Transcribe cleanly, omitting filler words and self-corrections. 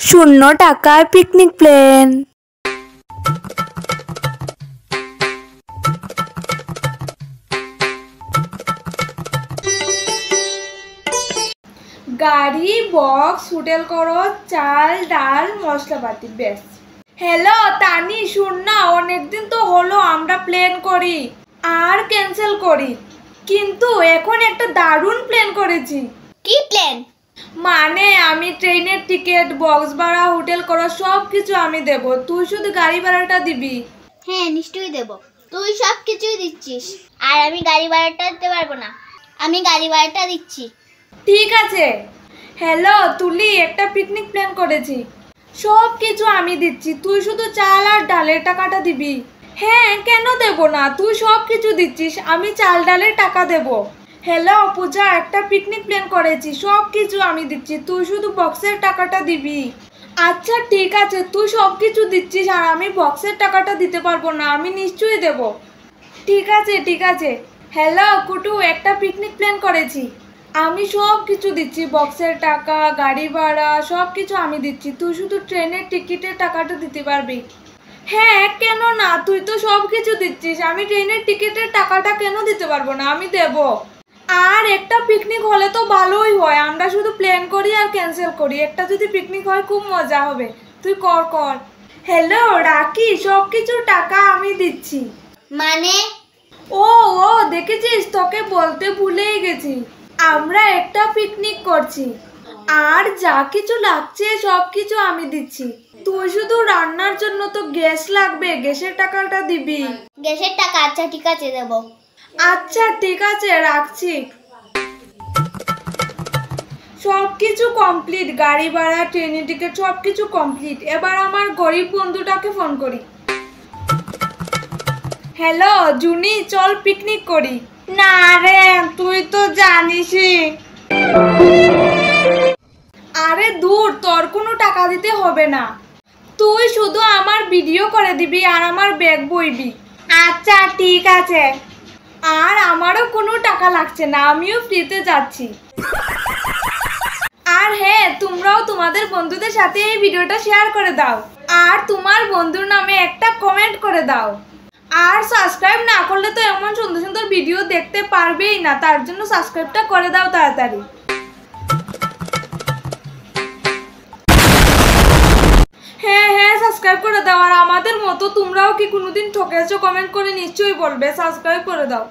0 টাকায় picnic plan. গাড়ি, box, hotel খরচ, চাল, ডাল, মশলাপাতি, ব্যাস। হ্যালো তানি, শুন না, অনেকদিন তো হলো আমরা প্ল্যান করি আর ক্যান্সেল করি, কিন্তু এখন একটা দারুণ প্ল্যান করেছি। কি প্ল্যান? মানে আমি ট্রেনের টিকিট, বক্স ভাড়া, হোটেল খরচ সব কিছু আমি দেব, তুই শুধু গাড়ি ভাড়াটা দিবি। হ্যাঁ নিশ্চয়ই দেব, তুই সব কিছুই দিচ্ছিস আর আমি গাড়ি ভাড়াটা দিতে পারবো না, আমি গাড়ি ভাড়াটা দিচ্ছি। ঠিক আছে। হ্যালো তুলি, একটা পিকনিক প্ল্যান করেছি, সব কিছু আমি দিচ্ছি, তুই শুধু চাল আর ডালের টাকাটা দিবি। হ্যাঁ কেন দেব না, তুই সব কিছু দিচ্ছিস, আমি চাল ডালের টাকা দেব। হ্যালো পূজা, একটা পিকনিক প্ল্যান করেছি, সব কিছু আমি দিচ্ছি, তুই শুধু বক্সের টাকাটা দিবি। আচ্ছা ঠিক আছে, তুই সব কিছু দিচ্ছিস আর আমি বক্সের টাকাটা দিতে পারবো না, আমি নিশ্চয়ই দেব। ঠিক আছে ঠিক আছে। হ্যালো কুটু, একটা পিকনিক প্ল্যান করেছি, আমি সব কিছু দিচ্ছি, বক্সের টাকা, গাড়ি ভাড়া সব কিছু আমি দিচ্ছি, তুই শুধু ট্রেনের টিকিটের টাকাটা দিতে পারবি। হ্যাঁ কেন না, তুই তো সব কিছু দিচ্ছিস, আমি ট্রেনের টিকিটের টাকাটা কেন দিতে পারবো না, আমি দেব। আর একটা পিকনিক হলে তো ভালোই হয়, আমরা শুধু প্ল্যান করি আর ক্যান্সেল করি, একটা যদি পিকনিক হয় খুব মজা হবে, তুই কর কর। হ্যালো রাকি, সব কিছুর টাকা আমি দিচ্ছি। মানে? ও ও দেখেছিস, তোকে বলতে ভুলেই গেছি, আমরা একটা পিকনিক করছি আর যা কিছু লাগছে সব কিছু আমি দিচ্ছি, তুই শুধু রান্নার জন্য তো গ্যাস লাগবে, গ্যাসের টাকাটা দিবি। গ্যাসের টাকা? আচ্ছা ঠিক আছে দেব। আচ্ছা ঠিক আছে, রাখছি। সব কিছু কমপ্লিট, গাড়ি ভাড়া, ট্রেনের টিকিট সব কিছু কমপ্লিট, এবার আমার গরিব বন্ধুটাকে ফোন করি। হ্যালো জুনি, চল পিকনিক করি। না রে, তুই তো জানিসই। আরে দূর, তোর কোনো টাকা দিতে হবে না, তুই শুধু আমার ভিডিও করে দিবি আর আমার ব্যাগ বইবি। আচ্ছা ঠিক আছে। আর আমারও কোনো টাকা লাগছে না, আমিও ফ্রিতে যাচ্ছি। আর হ্যাঁ, তোমরাও তোমাদের বন্ধুদের সাথে এই ভিডিওটা শেয়ার করে দাও আর তোমার বন্ধুর নামে একটা কমেন্ট করে দাও। আর সাবস্ক্রাইব না করলে তো এমন সুন্দর সুন্দর ভিডিও দেখতে পারবেই না, তার জন্য সাবস্ক্রাইবটা করে দাও তাড়াতাড়ি। হ্যাঁ হ্যাঁ সাবস্ক্রাইব করে দাও, আর আমাদের মতো তোমরাও কি কোনোদিন ঠকেছো কমেন্ট করে নিশ্চয়ই বলবে, সাবস্ক্রাইব করে দাও।